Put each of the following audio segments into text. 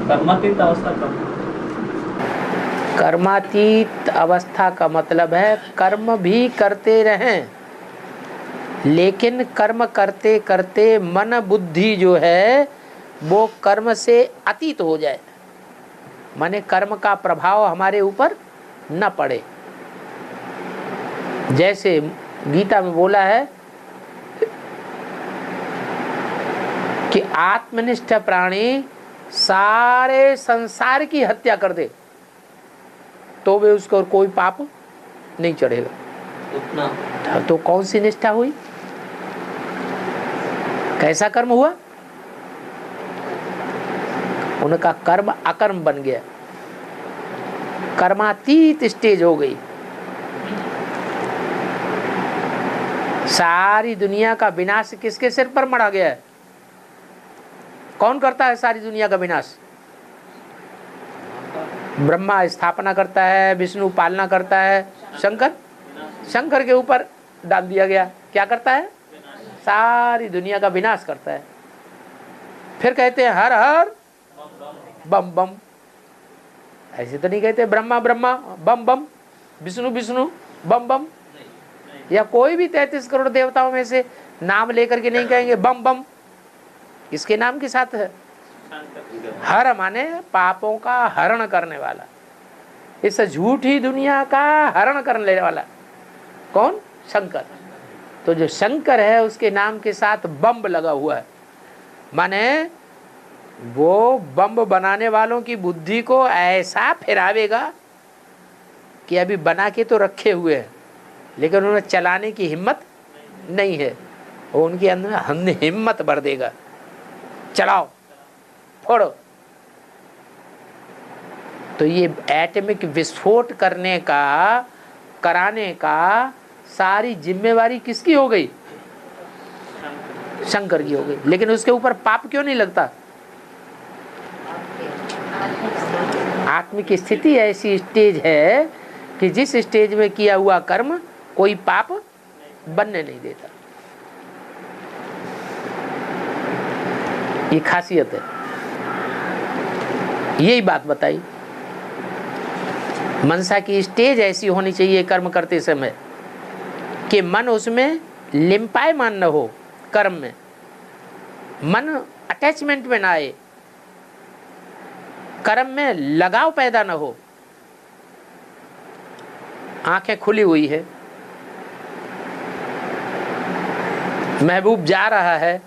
कर्मातीत अवस्था कब? कर्मातीत अवस्था का मतलब है कर्म भी करते रहें, लेकिन कर्म करते करते मन बुद्धि जो है वो कर्म से अतीत हो जाए, माने कर्म का प्रभाव हमारे ऊपर न पड़े। जैसे गीता में बोला है कि आत्मनिष्ठ प्राणी सारे संसार की हत्या कर दे तो वे उसको कोई पाप नहीं चढ़ेगा। उतना तो कौन सी निष्ठा हुई, कैसा कर्म हुआ? उनका कर्म अकर्म बन गया, कर्मातीत स्टेज हो गई। सारी दुनिया का विनाश किसके सिर पर मढ़ा गया है? कौन करता है सारी दुनिया का विनाश? ब्रह्मा स्थापना करता है, विष्णु पालना करता है, शंकर के ऊपर डाल दिया गया। क्या करता है? सारी दुनिया का विनाश करता है। फिर कहते हैं हर हर बम बम। ऐसे तो नहीं कहते ब्रह्मा ब्रह्मा बम बम, विष्णु विष्णु बम बम, या कोई भी 33 करोड़ देवताओं में से नाम लेकर के नहीं कहेंगे बम बम। किसके नाम के साथ है? हर माने पापों का हरण करने वाला, इस झूठी दुनिया का हरण करने वाला कौन? शंकर। तो जो शंकर है उसके नाम के साथ बम लगा हुआ है, माने वो बम बनाने वालों की बुद्धि को ऐसा फिरावेगा कि अभी बना के तो रखे हुए हैं लेकिन उन्हें चलाने की हिम्मत नहीं है, वो उनके अंदर हिम्मत भर देगा, चलाओ फोड़ो। तो ये एटॉमिक विस्फोट कराने का सारी जिम्मेवारी किसकी हो गई? शंकर की हो गई। लेकिन उसके ऊपर पाप क्यों नहीं लगता? आत्मिक स्थिति ऐसी स्टेज है कि जिस स्टेज में किया हुआ कर्म कोई पाप बनने नहीं देता। ये खासियत है, यही बात बताई। मनसा की स्टेज ऐसी होनी चाहिए कर्म करते समय कि मन उसमें लिम्पायमान न हो, कर्म में मन अटैचमेंट में ना आए, कर्म में लगाव पैदा न हो। आंखें खुली हुई है, महबूब जा रहा है,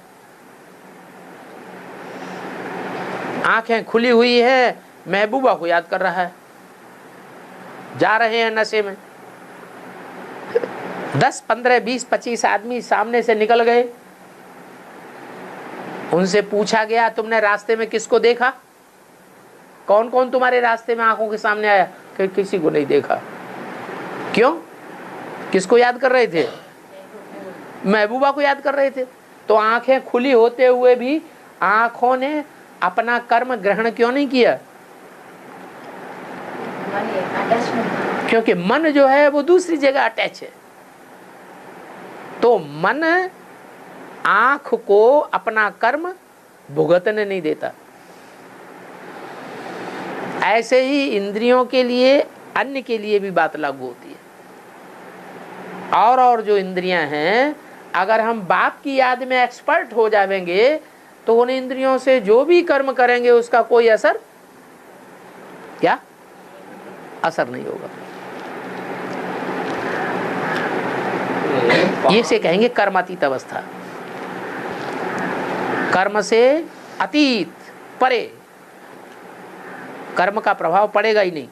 आंखें खुली हुई है, महबूबा को याद कर रहा है, जा रहे हैं नशे में। 10, 15, 20, 25 आदमी सामने से निकल गए, उनसे पूछा गया तुमने रास्ते में किसको देखा? कौन कौन तुम्हारे रास्ते में आंखों के सामने आया? कि किसी को नहीं देखा। क्यों? किसको याद कर रहे थे? महबूबा को याद कर रहे थे। तो आंखें खुली होते हुए भी आंखों ने अपना कर्म ग्रहण क्यों नहीं किया? क्योंकि मन जो है वो दूसरी जगह अटैच है। तो मन आंख को अपना कर्म भुगतने नहीं देता। ऐसे ही इंद्रियों के लिए, अन्य के लिए भी बात लागू होती है। और जो इंद्रियां हैं, अगर हम बाप की याद में एक्सपर्ट हो जाएंगे तो उन इंद्रियों से जो भी कर्म करेंगे उसका कोई असर नहीं होगा। ये से कहेंगे कर्मातीत अवस्था, कर्म से अतीत, परे, कर्म का प्रभाव पड़ेगा ही नहीं।